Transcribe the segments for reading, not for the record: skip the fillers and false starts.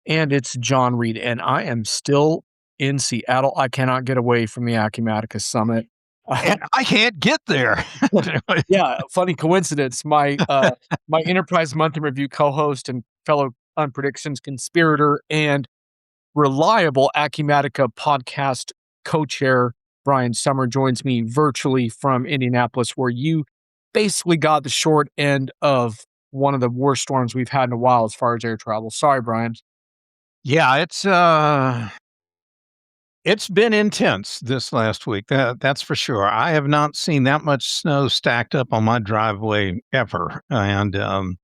And it's John Reed, and I am still in Seattle. I cannot get away from the Acumatica Summit. And I can't get there. Yeah, funny coincidence. My Enterprise Month in Review co-host and fellow Unpredictions conspirator and reliable Acumatica podcast co-chair Brian Sommer joins me virtually from Indianapolis, where you basically got the short end of one of the worst storms we've had in a while as far as air travel. Sorry, Brian. Yeah, it's been intense this last week. That's for sure. I have not seen that much snow stacked up on my driveway ever. Um,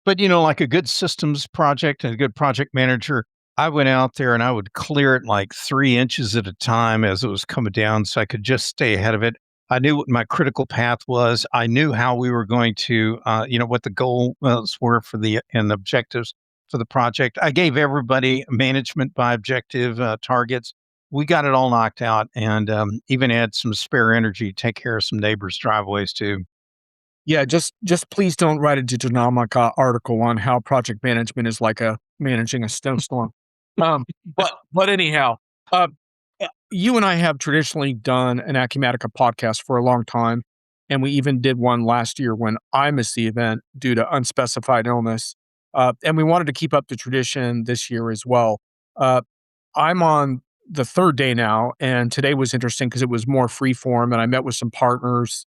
but like a good systems project and a good project manager, I went out there and I would clear it like 3 inches at a time as it was coming down, so I could just stay ahead of it. I knew what my critical path was. I knew how we were going to, what the goals were for and objectives for the project. I gave everybody management by objective targets. We got it all knocked out, and even had some spare energy to take care of some neighbors' driveways too. Yeah, just please don't write a Diginomic article on how project management is like managing a snowstorm. But anyhow, uh, you and I have traditionally done an Acumatica podcast for a long time, and we even did one last year when I missed the event due to unspecified illness. And we wanted to keep up the tradition this year as well. Uh, I'm on the third day now, and today was interesting because it was more free form, and I met with some partners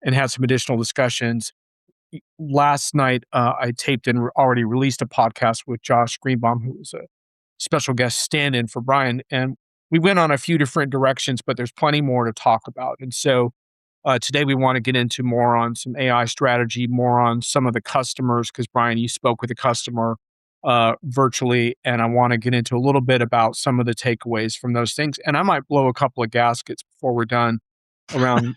and had some additional discussions. Last night, I taped and already released a podcast with Josh Greenbaum, who was a special guest stand-in for Brian, and we went on a few different directions, but there's plenty more to talk about. And so today we want to get into more on some AI strategy, more on some of the customers, because Brian, you spoke with a customer virtually, and I want to get into a little bit about some of the takeaways from those things. And I might blow a couple of gaskets before we're done around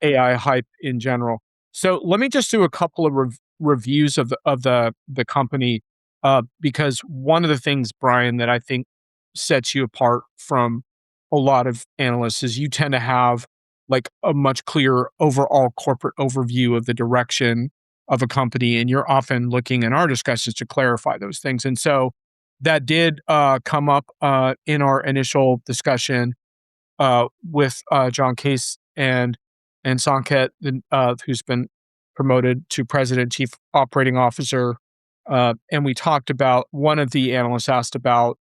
AI hype in general. So let me just do a couple of reviews of the company, because one of the things, Brian, that I think sets you apart from a lot of analysts is you tend to have like a much clearer overall corporate overview of the direction of a company, and you're often looking in our discussions to clarify those things. And so that did come up in our initial discussion with John Case and Sanket, who's been promoted to president, chief operating officer. And we talked about, one of the analysts asked about,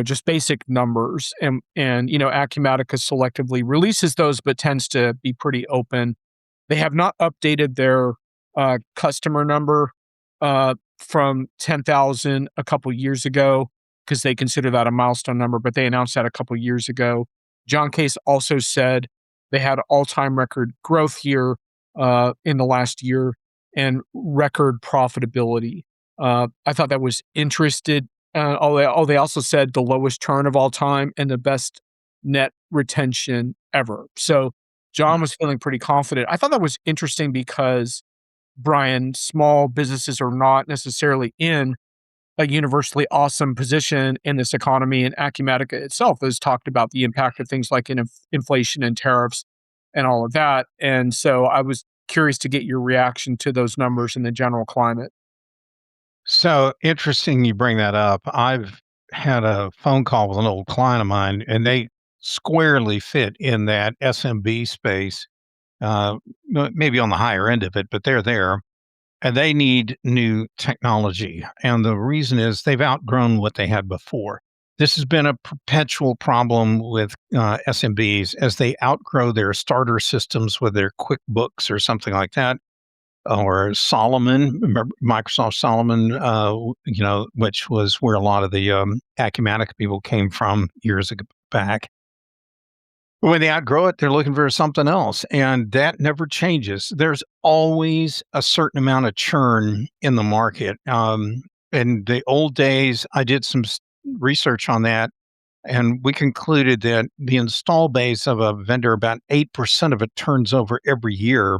just basic numbers, and Acumatica selectively releases those, but tends to be pretty open. They have not updated their customer number from 10,000 a couple years ago, because they consider that a milestone number, but they announced that a couple years ago. John Case also said they had all-time record growth here in the last year and record profitability. I thought that was interesting. They also said the lowest churn of all time and the best net retention ever. So John was feeling pretty confident. I thought that was interesting because, Brian, small businesses are not necessarily in a universally awesome position in this economy, and Acumatica itself has talked about the impact of things like inflation and tariffs and all of that. And so I was curious to get your reaction to those numbers in the general climate. So interesting you bring that up. I've had a phone call with an old client of mine, and they squarely fit in that SMB space, maybe on the higher end of it, but they're there. And they need new technology. And the reason is they've outgrown what they had before. This has been a perpetual problem with SMBs as they outgrow their starter systems with their QuickBooks or something like that, or Solomon, remember Microsoft Solomon, which was where a lot of the Acumatica people came from years back. When they outgrow it, they're looking for something else, and that never changes. There's always a certain amount of churn in the market. In the old days, I did some research on that, and we concluded that the install base of a vendor, about 8% of it turns over every year,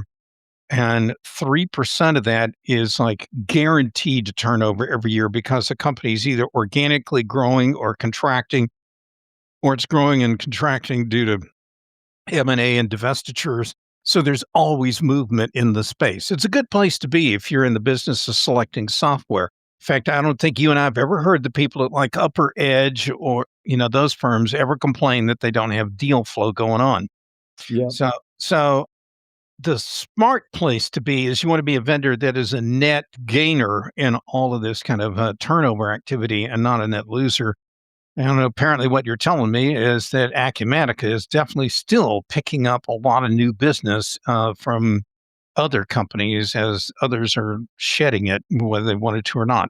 and 3% of that is like guaranteed to turn over every year because the company is either organically growing or contracting, or it's growing and contracting due to M&A and divestitures. So there's always movement in the space. It's a good place to be if you're in the business of selecting software. fact, I don't think you and I have ever heard the people at like Upper Edge or, those firms ever complain that they don't have deal flow going on. Yeah. So the smart place to be is you want to be a vendor that is a net gainer in all of this kind of turnover activity and not a net loser. And apparently, what you're telling me is that Acumatica is definitely still picking up a lot of new business from other companies as others are shedding it, whether they wanted to or not.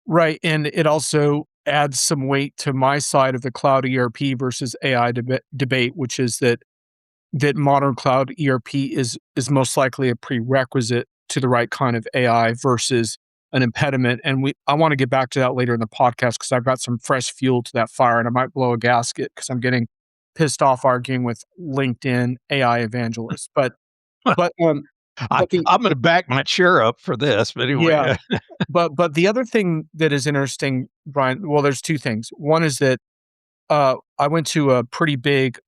Right, and it also adds some weight to my side of the cloud ERP versus AI debate, which is that modern cloud ERP is most likely a prerequisite to the right kind of AI versus an impediment. And I want to get back to that later in the podcast because I've got some fresh fuel to that fire, and I might blow a gasket because I'm getting pissed off arguing with LinkedIn AI evangelists. But I, but the I'm going to back my chair up for this, but yeah, anyway. but the other thing that is interesting, Brian. Well, there's two things. One is that I went to a pretty big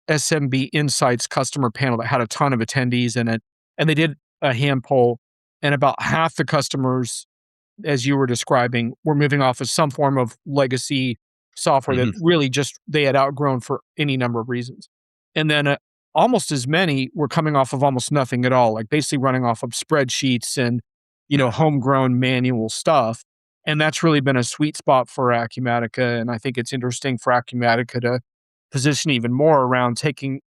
SMB Insights customer panel that had a ton of attendees in it, and they did a hand poll, and about half the customers, as you were describing, were moving off of some form of legacy software that Mhm. really just they had outgrown for any number of reasons. And then almost as many were coming off of almost nothing at all, like basically running off of spreadsheets and homegrown manual stuff. And that's really been a sweet spot for Acumatica. And I think it's interesting for Acumatica to position even more around taking,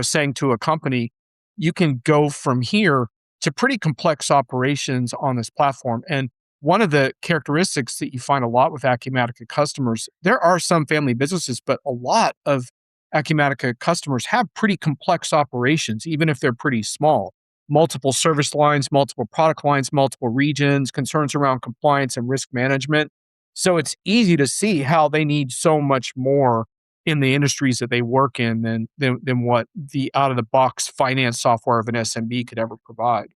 saying to a company, you can go from here to pretty complex operations on this platform. And one of the characteristics that you find a lot with Acumatica customers, there are some family businesses, but a lot of Acumatica customers have pretty complex operations, even if they're pretty small. Multiple service lines, multiple product lines, multiple regions, concerns around compliance and risk management. So it's easy to see how they need so much more in the industries that they work in than what the out of the box finance software of an SMB could ever provide.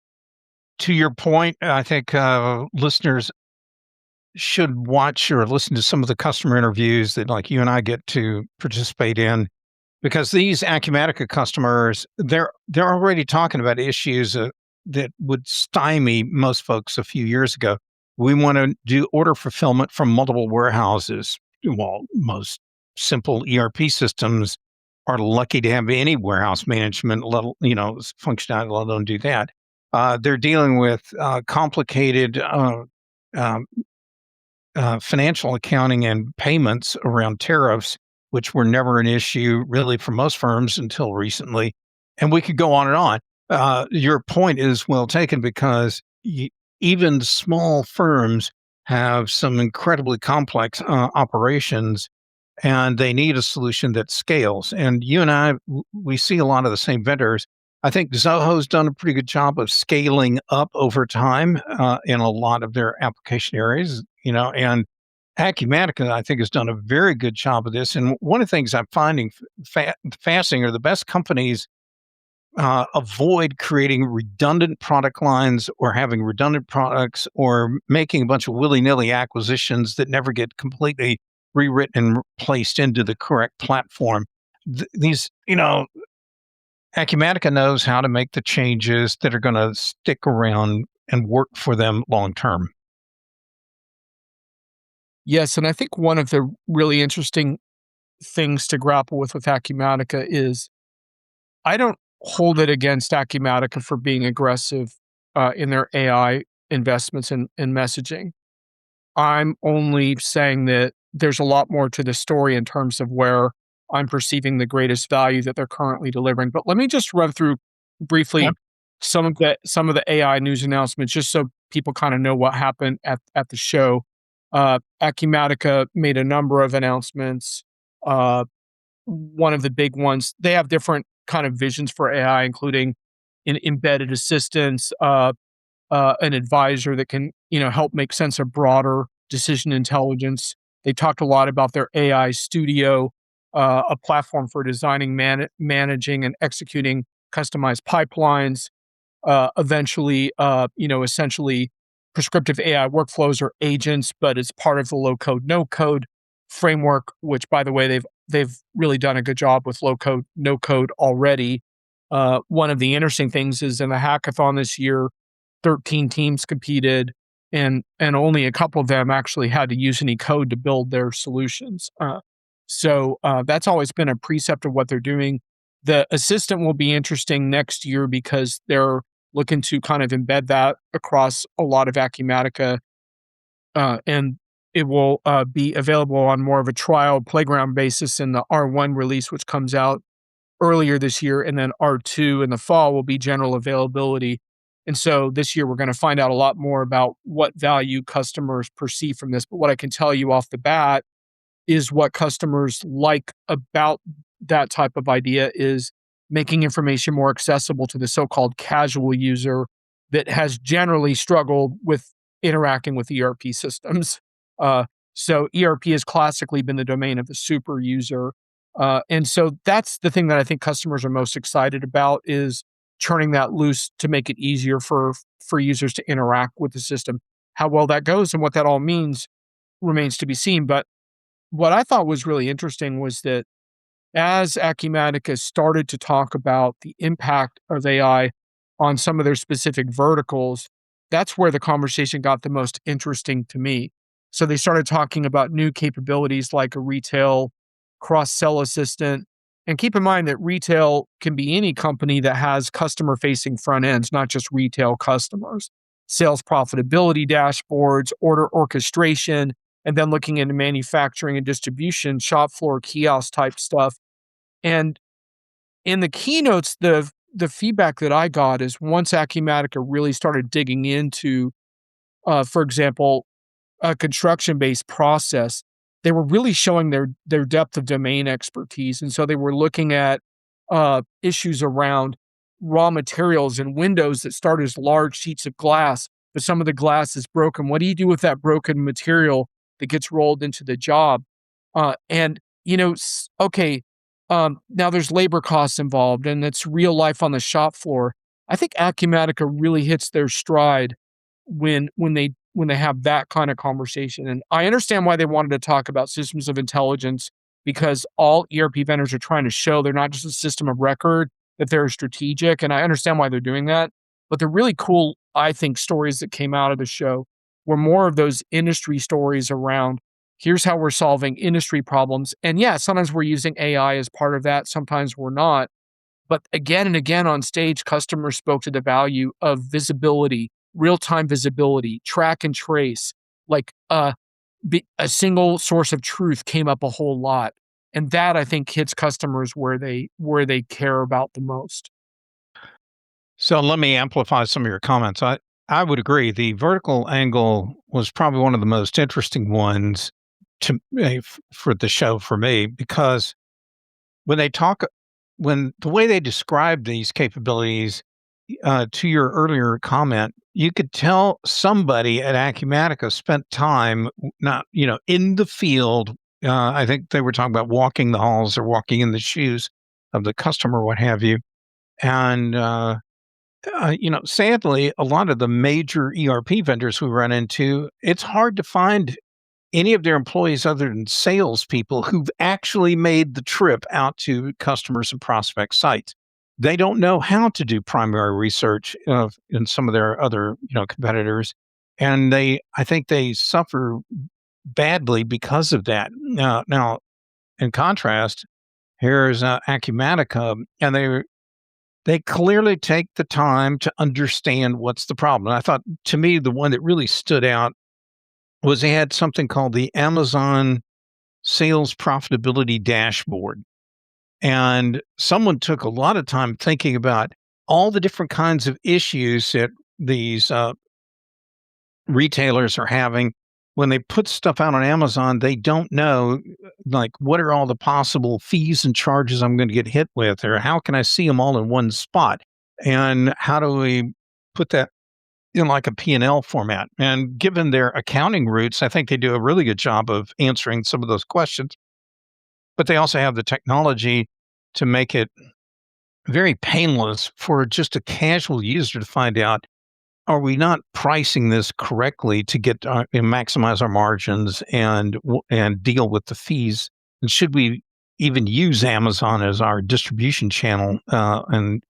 To your point, I think listeners should watch or listen to some of the customer interviews that like you and I get to participate in because these Acumatica customers, they're already talking about issues that would stymie most folks a few years ago. We want to do order fulfillment from multiple warehouses. Well, most simple ERP systems are lucky to have any warehouse management level, functionality, let alone do that. They're dealing with complicated um, financial accounting and payments around tariffs, which were never an issue really for most firms until recently. And we could go on and on. Your point is well taken because even small firms have some incredibly complex operations and they need a solution that scales. And you and I, we see a lot of the same vendors. I think Zoho's done a pretty good job of scaling up over time in a lot of their application areas, and Acumatica, I think, has done a very good job of this. And one of the things I'm finding fascinating are the best companies avoid creating redundant product lines or having redundant products or making a bunch of willy-nilly acquisitions that never get completely rewritten and placed into the correct platform. These, Acumatica knows how to make the changes that are going to stick around and work for them long term. Yes, and I think one of the really interesting things to grapple with Acumatica is I don't hold it against Acumatica for being aggressive in their AI investments and messaging. I'm only saying that there's a lot more to the story in terms of where I'm perceiving the greatest value that they're currently delivering. But let me just run through briefly Yep. some of the AI news announcements, just so people kind of know what happened at the show. Acumatica made a number of announcements. Uh, One of the big ones, they have different kind of visions for AI, including embedded assistance, an advisor that can, help make sense of broader decision intelligence. They talked a lot about their AI studio, a platform for designing, managing, and executing customized pipelines. Eventually, essentially prescriptive AI workflows or agents, but it's part of the low code, no code framework, which by the way, they've really done a good job with low code, no code already. One of the interesting things is in the hackathon this year, 13 teams competed. and only a couple of them actually had to use any code to build their solutions. That's always been a precept of what they're doing. The assistant will be interesting next year because they're looking to kind of embed that across a lot of Acumatica, and it will be available on more of a trial playground basis in the R1 release, which comes out earlier this year, and then R2 in the fall will be general availability. And so this year we're going to find out a lot more about what value customers perceive from this. But what I can tell you off the bat is what customers like about that type of idea is making information more accessible to the so-called casual user that has generally struggled with interacting with ERP systems. So ERP has classically been the domain of the super user. And so that's the thing that I think customers are most excited about is turning that loose to make it easier for users to interact with the system. How well that goes and what that all means remains to be seen. But what I thought was really interesting was that as Acumatica started to talk about the impact of AI on some of their specific verticals, that's where the conversation got the most interesting to me. So they started talking about new capabilities like a retail cross-sell assistant. And keep in mind that retail can be any company that has customer-facing front ends, not just retail customers. Sales profitability dashboards, order orchestration, and then looking into manufacturing and distribution, shop floor kiosk type stuff. And in the keynotes, the feedback that I got is once Acumatica really started digging into, for example, a construction-based process, they were really showing their depth of domain expertise. And so they were looking at issues around raw materials and windows that start as large sheets of glass, but some of the glass is broken. What do you do with that broken material that gets rolled into the job? And okay, now there's labor costs involved, and it's real life on the shop floor. I think Acumatica really hits their stride when they have that kind of conversation. And I understand why they wanted to talk about systems of intelligence because all ERP vendors are trying to show they're not just a system of record, that they're strategic. And I understand why they're doing that. But the really cool, I think, stories that came out of the show were more of those industry stories around here's how we're solving industry problems. And yeah, sometimes we're using AI as part of that, sometimes we're not. But again and again on stage, customers spoke to the value of visibility, real-time visibility, track and trace. Like a single source of truth came up a whole lot, and that I think hits customers where they care about the most. So let me amplify some of your comments. I would agree. The vertical angle was probably one of the most interesting ones for the show for me because when they talk, when the way they describe these capabilities, to your earlier comment, you could tell somebody at Acumatica spent time not, in the field. I think they were talking about walking the halls or walking in the shoes of the customer, what have you. And sadly, a lot of the major ERP vendors we run into, it's hard to find any of their employees other than salespeople who've actually made the trip out to customers and prospect sites. They don't know how to do primary research in some of their other, competitors, and I think they suffer badly because of that. Now, in contrast, here's Acumatica, and they clearly take the time to understand what's the problem. And I thought, to me, the one that really stood out was they had something called the Amazon Sales Profitability Dashboard. And someone took a lot of time thinking about all the different kinds of issues that these retailers are having when they put stuff out on Amazon. They don't know, like, what are all the possible fees and charges I'm going to get hit with, or how can I see them all in one spot? And how do we put that in like a P&L format? And given their accounting roots, I think they do a really good job of answering some of those questions. But they also have the technology to make it very painless for just a casual user to find out, are we not pricing this correctly to get and maximize our margins and deal with the fees? And should we even use Amazon as our distribution channel,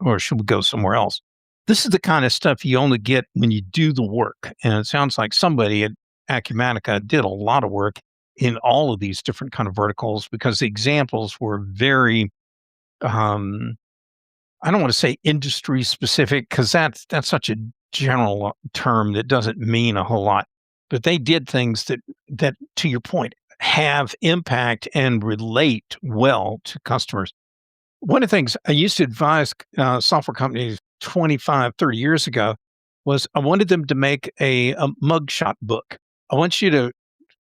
or should we go somewhere else? This is the kind of stuff you only get when you do the work. And it sounds like somebody at Acumatica did a lot of work in all of these different kind of verticals because the examples were very, um, I don't want to say industry specific because that's such a general term that doesn't mean a whole lot. But they did things that to your point have impact and relate well to customers. One of the things I used to advise software companies 25, 30 years ago was I wanted them to make a mugshot book. I want you to,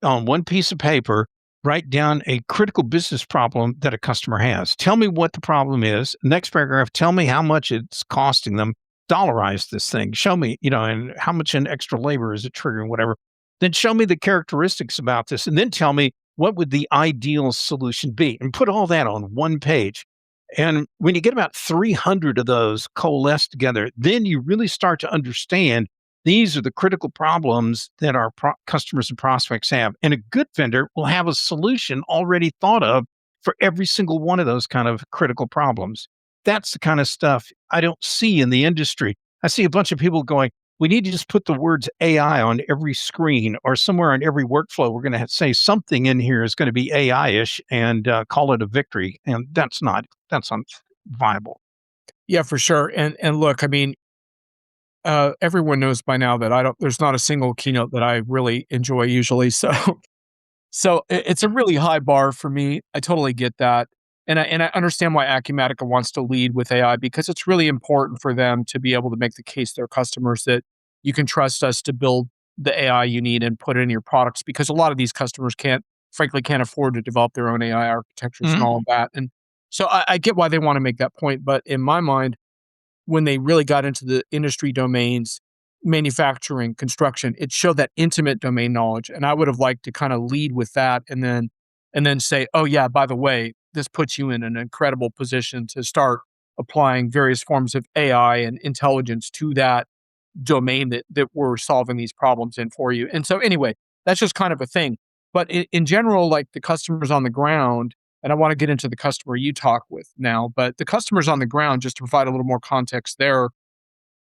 on one piece of paper, write down a critical business problem that a customer has. Tell me what the problem is. Next paragraph, tell me how much it's costing them. Dollarize this thing. Show me, and how much in extra labor is it triggering, whatever. Then show me the characteristics about this. And then tell me what would the ideal solution be and put all that on one page. And when you get about 300 of those coalesced together, then you really start to understand these are the critical problems that our customers and prospects have. And a good vendor will have a solution already thought of for every single one of those kind of critical problems. That's the kind of stuff I don't see in the industry. I see a bunch of people going, we need to just put the words AI on every screen or somewhere on every workflow. We're going to say something in here is going to be AI-ish and call it a victory. And that's not viable. Yeah, for sure. And look, I mean, everyone knows by now that there's not a single keynote that I really enjoy usually. So it's a really high bar for me. I totally get that. And I understand why Acumatica wants to lead with AI because it's really important for them to be able to make the case to their customers that you can trust us to build the AI you need and put it in your products because a lot of these customers frankly can't afford to develop their own AI architectures and Mhm. all of that. And so I get why they want to make that point. But in my mind, when they really got into the industry domains, manufacturing, construction, it showed that intimate domain knowledge. And I would have liked to kind of lead with that and then say, oh yeah, by the way, this puts you in an incredible position to start applying various forms of AI and intelligence to that domain that we're solving these problems in for you. And so anyway, that's just kind of a thing. But in general, like the customers on the ground, and I want to get into the customer you talk with now, but the customers on the ground, just to provide a little more context there,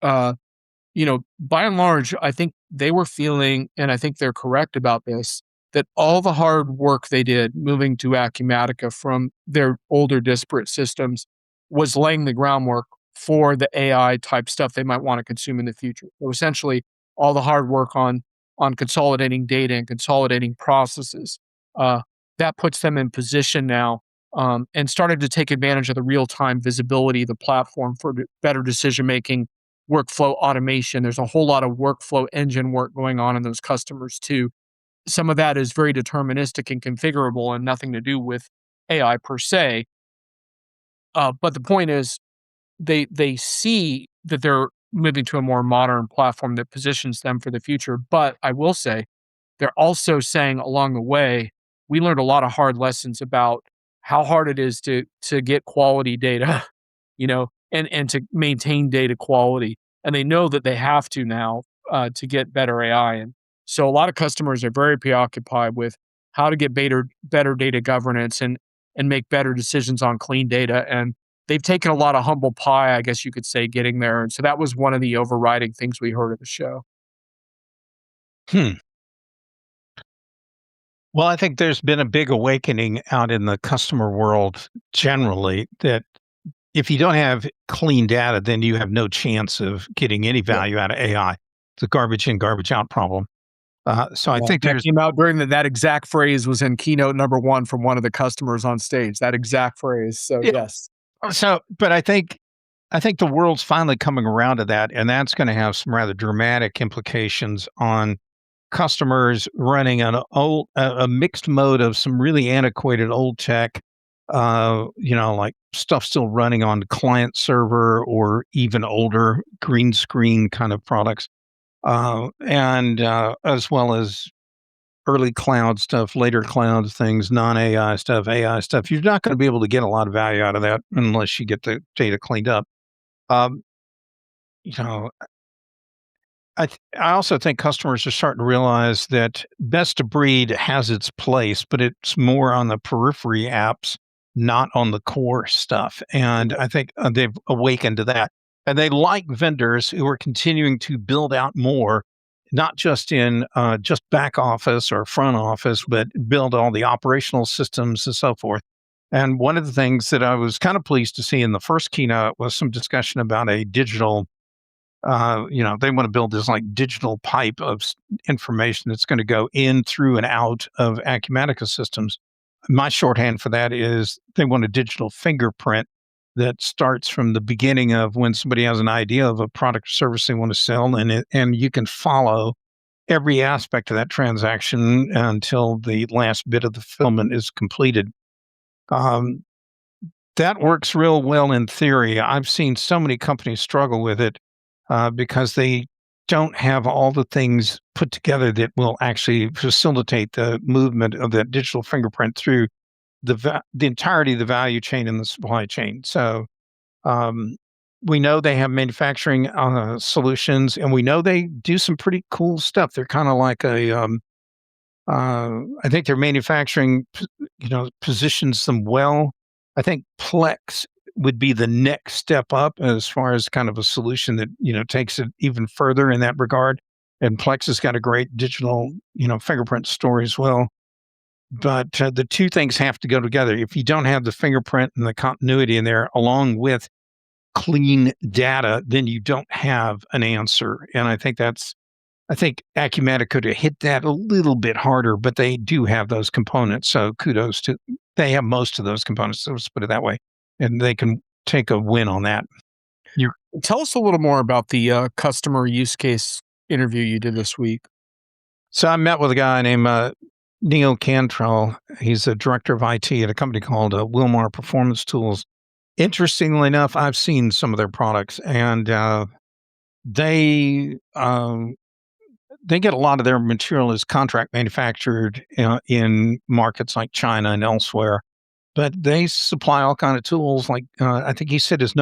uh, by and large, I think they were feeling, and I think they're correct about this, that all the hard work they did moving to Acumatica from their older disparate systems was laying the groundwork for the AI type stuff they might want to consume in the future. So essentially, all the hard work on consolidating data and consolidating processes uh, that puts them in position now and started to take advantage of the real time visibility of the platform for better decision making workflow automation. There's a whole lot of workflow engine work going on in those customers too. Some of that is very deterministic and configurable and nothing to do with AI per se. But the point is, they see that they're moving to a more modern platform that positions them for the future. But I will say, they're also saying along the way, we learned a lot of hard lessons about how hard it is to get quality data, and to maintain data quality. And they know that they have to now to get better AI. And so a lot of customers are very preoccupied with how to get better data governance and make better decisions on clean data. And they've taken a lot of humble pie, I guess you could say, getting there. And so that was one of the overriding things we heard at the show. Hmm. Well, I think there's been a big awakening out in the customer world generally that if you don't have clean data, then you have no chance of getting any Yeah. value out of AI. It's a garbage in, garbage out problem. So I Yeah, think that there's came out during that exact phrase was in keynote number 1 from one of the customers on stage, that exact phrase, so yeah. yes. But I think the world's finally coming around to that, and that's going to have some rather dramatic implications on customers running on a mixed mode of some really antiquated old tech, like stuff still running on client server or even older green screen kind of products, and as well as early cloud stuff, later cloud things, non-AI stuff, AI stuff. You're not going to be able to get a lot of value out of that unless you get the data cleaned up. Um, you know, I also think customers are starting to realize that best of breed has its place, but it's more on the periphery apps, not on the core stuff. And I think they've awakened to that. And they like vendors who are continuing to build out more, not just in just back office or front office, but build all the operational systems and so forth. And one of the things that I was kind of pleased to see in the first keynote was some discussion about a digital, they want to build this like digital pipe of information that's going to go in, through, and out of Acumatica systems. My shorthand for that is they want a digital fingerprint that starts from the beginning of when somebody has an idea of a product or service they want to sell, and you can follow every aspect of that transaction until the last bit of the fulfillment is completed. Um, that works real well in theory. I've seen so many companies struggle with it because they don't have all the things put together that will actually facilitate the movement of that digital fingerprint through the entirety of the value chain and the supply chain. So um, we know they have manufacturing solutions, and we know they do some pretty cool stuff. They're kind of like I think their manufacturing, positions them well. I think Plex would be the next step up as far as kind of a solution that takes it even further in that regard. And Plex has got a great digital, fingerprint story as well. But the two things have to go together. If you don't have the fingerprint and the continuity in there, along with clean data, then you don't have an answer. And I think Acumatica could have hit that a little bit harder, but they do have those components. So kudos to, they have most of those components. So let's put it that way. And they can take a win on that. Tell us a little more about the customer use case interview you did this week. So I met with a guy named Neil Cantrell. He's a director of IT at a company called Wilmar Performance Tools. Interestingly enough, I've seen some of their products, and they get a lot of their material as contract manufactured in markets like China and elsewhere. But they supply all kind of tools. Like I think he said his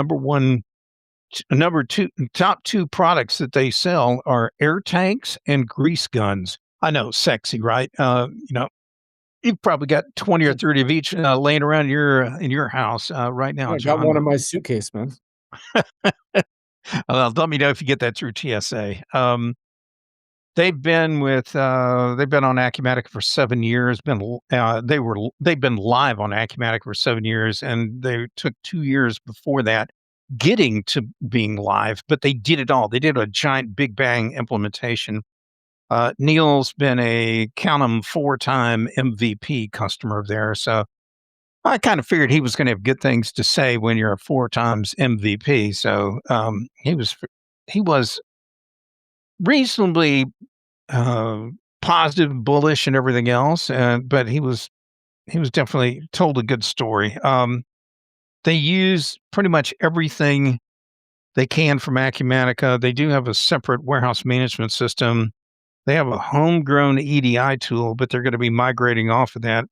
top two products that they sell are air tanks and grease guns. I know, sexy, right? You've probably got 20 or 30 of each laying around in your house right now, Yeah, I got John. one in my suitcase, man. Let me know if you get that through TSA. They've been on Acumatica for 7 years. They've been live on Acumatica for 7 years, and they took 2 years before that getting to being live, but they did it all. They did a giant big bang implementation. Neil's been a count 'em 4-time MVP customer of theirs, so I kind of figured he was going to have good things to say when you're a 4 times MVP. So he was reasonably uh, positive, bullish, and everything else. But he was definitely told a good story. They use pretty much everything they can from Acumatica. They do have a separate warehouse management system. They have a homegrown EDI tool, but they're going to be migrating off of that.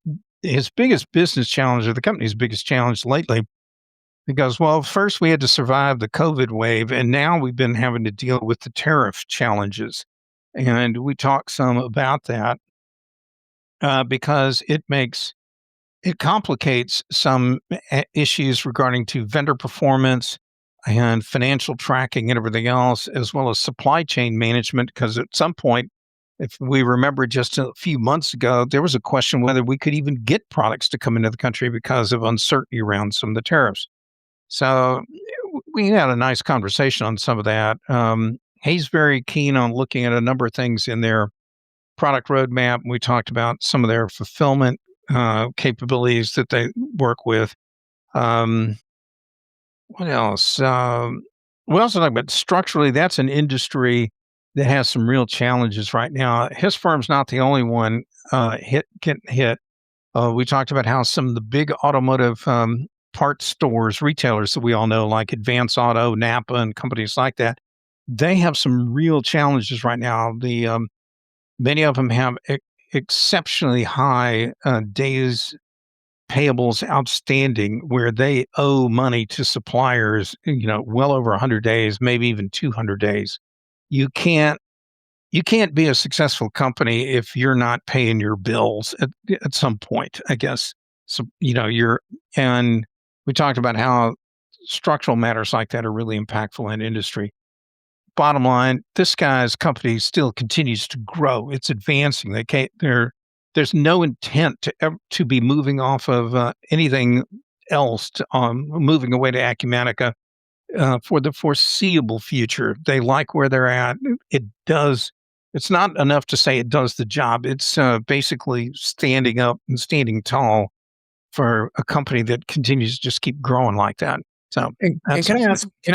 His biggest business challenge, or the company's biggest challenge lately, he goes, well, first we had to survive the COVID wave, and now we've been having to deal with the tariff challenges. And we talked some about that because it complicates some issues regarding to vendor performance and financial tracking and everything else, as well as supply chain management. Because at some point, if we remember just a few months ago, there was a question whether we could even get products to come into the country because of uncertainty around some of the tariffs. So we had a nice conversation on some of that. He's very keen on looking at a number of things in their product roadmap. We talked about some of their fulfillment capabilities that they work with. Um, what else? We also talked about structurally, that's an industry that has some real challenges right now. His firm's not the only one getting hit. We talked about how some of the big automotive parts stores, retailers that we all know, like Advance Auto, Napa, and companies like that, they have some real challenges right now. Many of them have exceptionally high days payables outstanding, where they owe money to suppliers, well over 100 days, maybe even 200 days. You can't you can't be a successful company if you're not paying your bills at some point, I guess. So, and we talked about how structural matters like that are really impactful in industry. Bottom line, this guy's company still continues to grow. It's advancing. They can't. There's no intent to be moving off of anything else, moving away to Acumatica for the foreseeable future. They like where they're at. It does. It's not enough to say it does the job. It's basically standing up and standing tall for a company that continues to just keep growing like that. So And that's can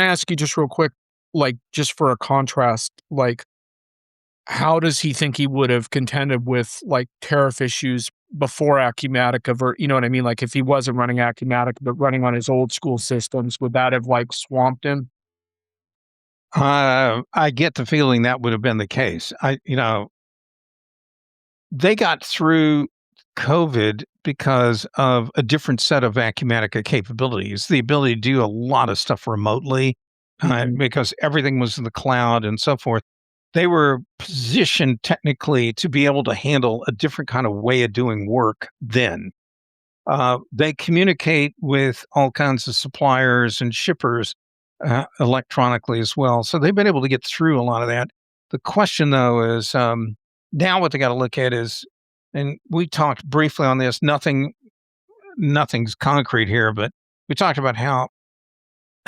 I ask you just real quick, like, just for a contrast, like, how does he think he would have contended with, like, tariff issues before Acumatica you know what I mean? Like, if he wasn't running Acumatica, but running on his old school systems, would that have, like, swamped him? I get the feeling that would have been the case. They got through COVID because of a different set of Acumatica capabilities, the ability to do a lot of stuff remotely, Mhm. because everything was in the cloud and so forth. They were positioned technically to be able to handle a different kind of way of doing work then. They communicate with all kinds of suppliers and shippers electronically as well. So they've been able to get through a lot of that. The question, though, is now what they got to look at is, and we talked briefly on this. Nothing's concrete here, but we talked about how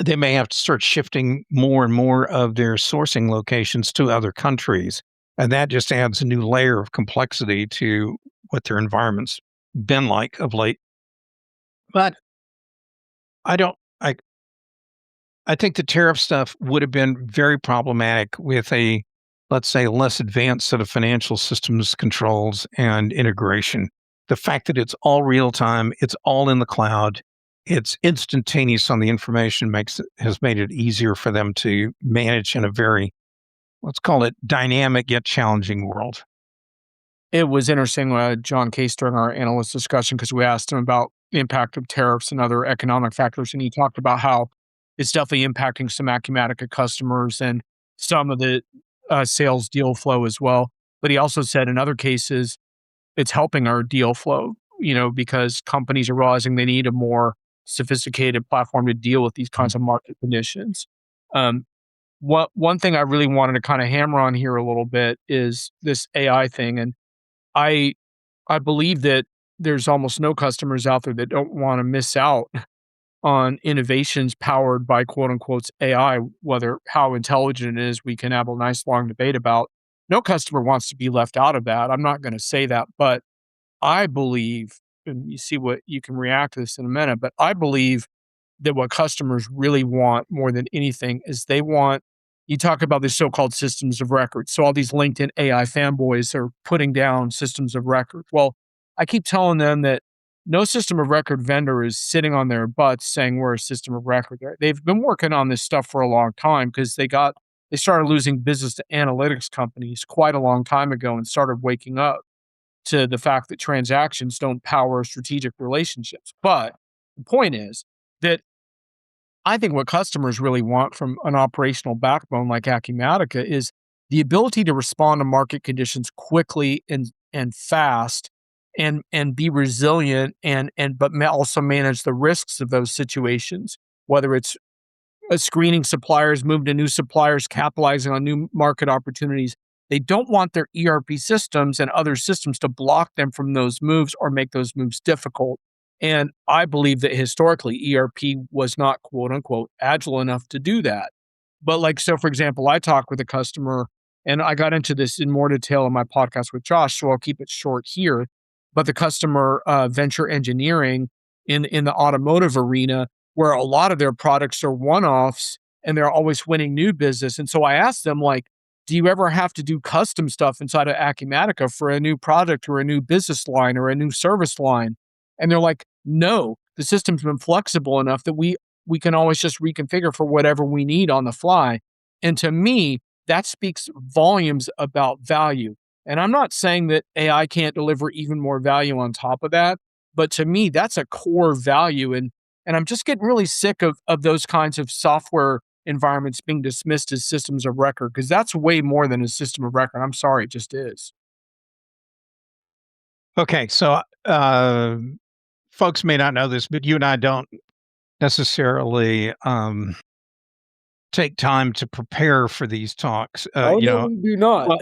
they may have to start shifting more and more of their sourcing locations to other countries, and that just adds a new layer of complexity to what their environment's been like of late. But I don't I think the tariff stuff would have been very problematic with a, let's say, less advanced set of financial systems controls and integration. The fact that it's all real time, it's all in the cloud, it's instantaneous on the information has made it easier for them to manage in a very, let's call it, dynamic yet challenging world. It was interesting, John Case during our analyst discussion because we asked him about the impact of tariffs and other economic factors, and he talked about how it's definitely impacting some Acumatica customers and some of the sales deal flow as well. But he also said in other cases, it's helping our deal flow, because companies are realizing they need a more sophisticated platform to deal with these kinds of market conditions. Um, one thing I really wanted to kind of hammer on here a little bit is this AI thing, and I I believe that there's almost no customers out there that don't want to miss out on innovations powered by quote unquote AI, whether how intelligent it is, we can have a nice long debate about. No customer wants to be left out of that. I'm not going to say that, but I believe, and you see what you can react to this in a minute, but I believe that what customers really want more than anything is they want you talk about these so-called systems of record. So all these LinkedIn AI fanboys are putting down systems of record. Well, I keep telling them that no system of record vendor is sitting on their butts saying we're a system of record. They've been working on this stuff for a long time because they started losing business to analytics companies quite a long time ago and started waking up to the fact that transactions don't power strategic relationships. But the point is that I think what customers really want from an operational backbone like Acumatica is the ability to respond to market conditions quickly and fast and be resilient and also manage the risks of those situations, whether it's screening suppliers, moving to new suppliers, capitalizing on new market opportunities. They don't want their ERP systems and other systems to block them from those moves or make those moves difficult. And I believe that historically, ERP was not quote unquote agile enough to do that. But like, so for example, I talked with a customer and I got into this in more detail in my podcast with Josh, so I'll keep it short here. But the customer venture engineering in the automotive arena, where a lot of their products are one-offs and they're always winning new business. And so I asked them, like, do you ever have to do custom stuff inside of Acumatica for a new product or a new business line or a new service line? And they're like, no, the system's been flexible enough that we can always just reconfigure for whatever we need on the fly. And to me, that speaks volumes about value. And I'm not saying that AI can't deliver even more value on top of that, but to me, that's a core value. And I'm just getting really sick of those kinds of software environments being dismissed as systems of record because that's way more than a system of record. I'm sorry, it just is. Okay, so folks may not know this, but you and I don't necessarily take time to prepare for these talks. Oh no, we do not. Well,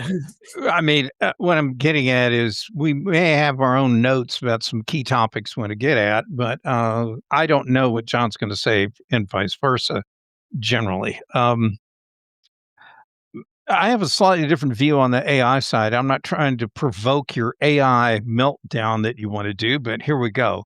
I mean, what I'm getting at is we may have our own notes about some key topics we want to get at, but I don't know what John's going to say, and vice versa. Generally, I have a slightly different view on the AI side. I'm not trying to provoke your AI meltdown that you want to do, but here we go.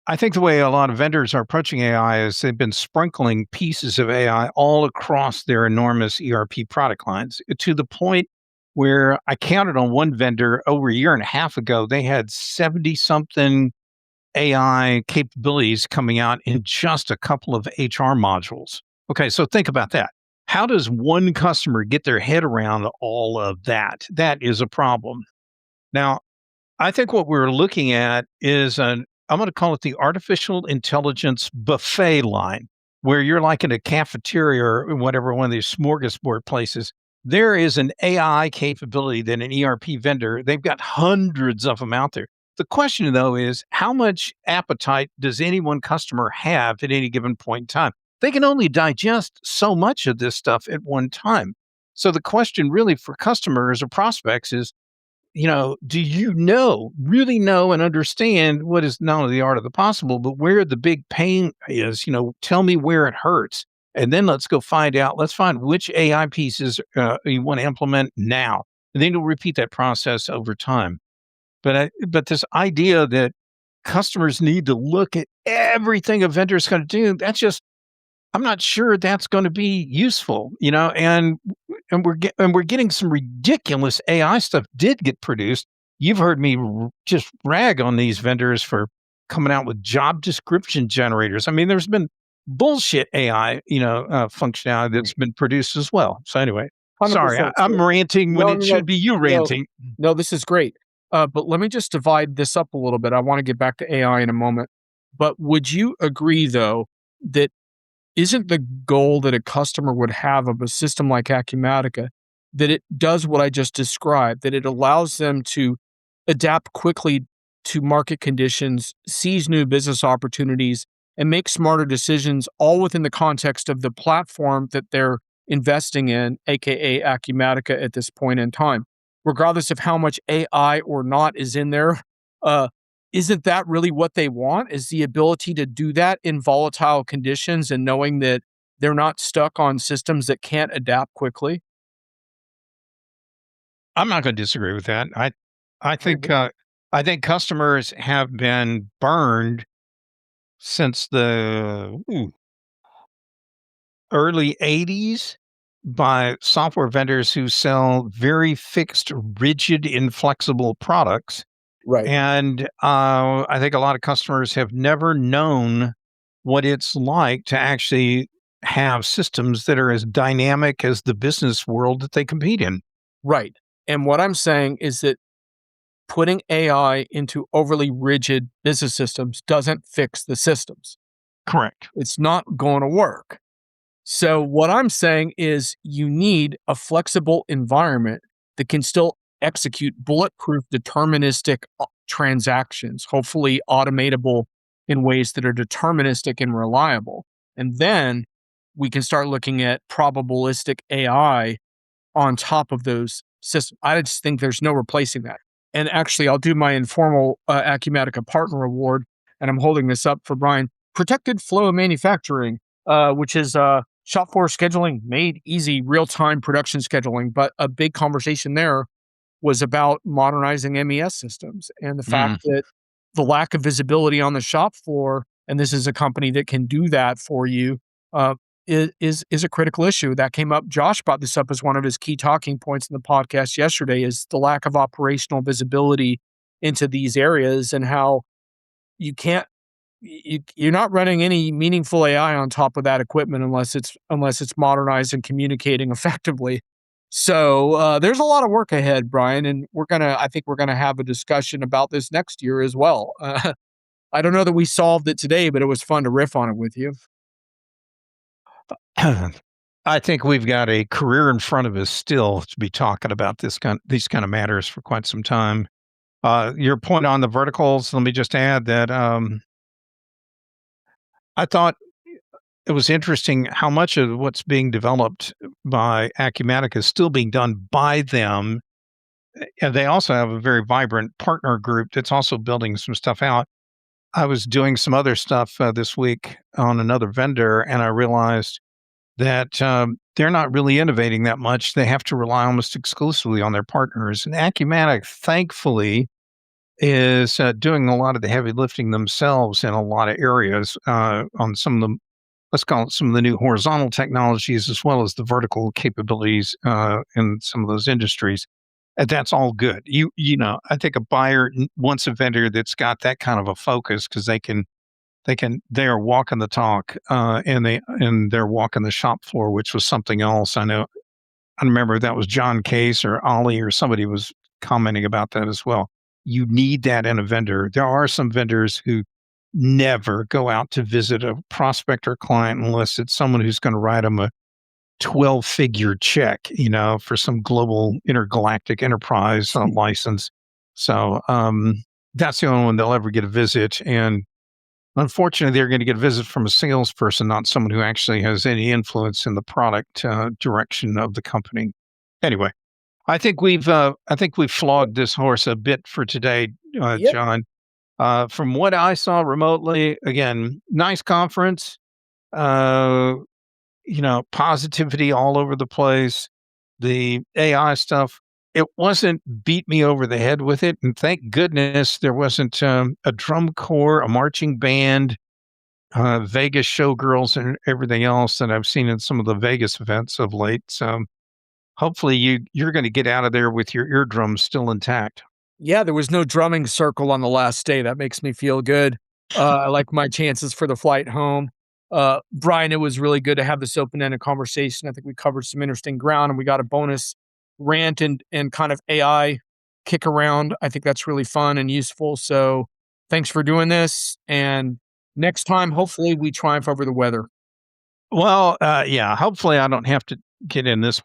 I think the way a lot of vendors are approaching AI is they've been sprinkling pieces of AI all across their enormous ERP product lines to the point where I counted on one vendor over a year and a half ago, they had 70 something AI capabilities coming out in just a couple of HR modules. Okay, so think about that. How does one customer get their head around all of that? That is a problem. Now, I think what we're looking at is I'm going to call it the artificial intelligence buffet line, where you're like in a cafeteria or whatever, one of these smorgasbord places. There is an AI capability that an ERP vendor, they've got hundreds of them out there. The question, though, is how much appetite does any one customer have at any given point in time? They can only digest so much of this stuff at one time. So the question really for customers or prospects is, do you really know and understand what is not only the art of the possible, but where the big pain is? Tell me where it hurts. And then let's go find out. Let's find which AI pieces you want to implement now. And then you'll repeat that process over time. But this idea that customers need to look at everything a vendor is going to do, I'm not sure that's going to be useful, and we're getting some ridiculous AI stuff did get produced. You've heard me just rag on these vendors for coming out with job description generators. I mean, there's been bullshit AI, functionality that's been produced as well. So anyway, sorry, 100%. I'm ranting when No, it no, no, should be you no, ranting. no. This is great. But let me just divide this up a little bit. I want to get back to AI in a moment. But would you agree, though, that isn't the goal that a customer would have of a system like Acumatica that it does what I just described, that it allows them to adapt quickly to market conditions, seize new business opportunities, and make smarter decisions, all within the context of the platform that they're investing in, aka Acumatica at this point in time, regardless of how much AI or not is in there. Uh, isn't that really what they want? Is the ability to do that in volatile conditions and knowing that they're not stuck on systems that can't adapt quickly? I'm not going to disagree with that. I think Mhm. I think customers have been burned since the early 80s by software vendors who sell very fixed, rigid, inflexible products. Right. And I think a lot of customers have never known what it's like to actually have systems that are as dynamic as the business world that they compete in. Right. And what I'm saying is that putting AI into overly rigid business systems doesn't fix the systems. Correct. It's not going to work. So, what I'm saying is you need a flexible environment that can still execute bulletproof, deterministic transactions, hopefully automatable in ways that are deterministic and reliable. And then we can start looking at probabilistic AI on top of those systems. I just think there's no replacing that. And actually, I'll do my informal Acumatica Partner Award, and I'm holding this up for Brian. Protected Flow Manufacturing, which is shop floor scheduling made easy, real time production scheduling. But a big conversation there was about modernizing MES systems and the fact Mm. that the lack of visibility on the shop floor, and this is a company that can do that for you, uh, is a critical issue that came up. Josh brought this up as one of his key talking points in the podcast yesterday: is the lack of operational visibility into these areas and how you can't you're not running any meaningful AI on top of that equipment unless it's modernized and communicating effectively. So there's a lot of work ahead, Brian, and I think we're gonna have a discussion about this next year as well. I don't know that we solved it today, but it was fun to riff on it with you. I think we've got a career in front of us still to be talking about these kind of matters for quite some time. Your point on the verticals, let me just add that I thought it was interesting how much of what's being developed by Acumatica is still being done by them. And they also have a very vibrant partner group that's also building some stuff out. I was doing some other stuff this week on another vendor, and I realized that they're not really innovating that much. They have to rely almost exclusively on their partners. And Acumatic, thankfully, is doing a lot of the heavy lifting themselves in a lot of areas on some of the, let's call it some of the new horizontal technologies, as well as the vertical capabilities in some of those industries. And that's all good. I think a buyer wants a vendor that's got that kind of a focus because they are walking the talk and they're walking the shop floor, which was something else. I remember that was John Case or Ollie or somebody was commenting about that as well. You need that in a vendor. There are some vendors who never go out to visit a prospect or client unless it's someone who's going to write them a 12-figure check, for some global intergalactic enterprise license. So that's the only one they'll ever get a visit. And unfortunately, they're going to get a visit from a salesperson, not someone who actually has any influence in the product direction of the company. Anyway, I think we've flogged this horse a bit for today, Yep. John. From what I saw remotely, again, nice conference. Uh, positivity all over the place. The AI stuff, it wasn't beat me over the head with it. And thank goodness there wasn't a drum corps, a marching band, Vegas showgirls, and everything else that I've seen in some of the Vegas events of late. So hopefully you're going to get out of there with your eardrums still intact. Yeah, there was no drumming circle on the last day. That makes me feel good. I like my chances for the flight home. Brian, it was really good to have this open-ended conversation. I think we covered some interesting ground and we got a bonus rant and kind of AI kick around. I think that's really fun and useful. So thanks for doing this. And next time, hopefully we triumph over the weather. Well, yeah, hopefully I don't have to get in this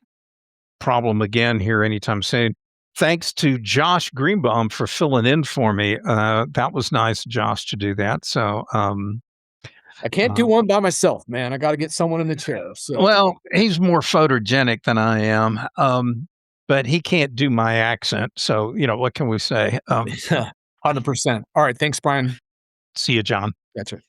problem again here anytime soon. Thanks to Josh Greenbaum for filling in for me. That was nice, Josh, to do that. So, I can't do uh, one by myself, man. I got to get someone in the chair. So well, he's more photogenic than I am, but he can't do my accent. So, what can we say? 100%. All right. Thanks, Brian. See you, John. Gotcha.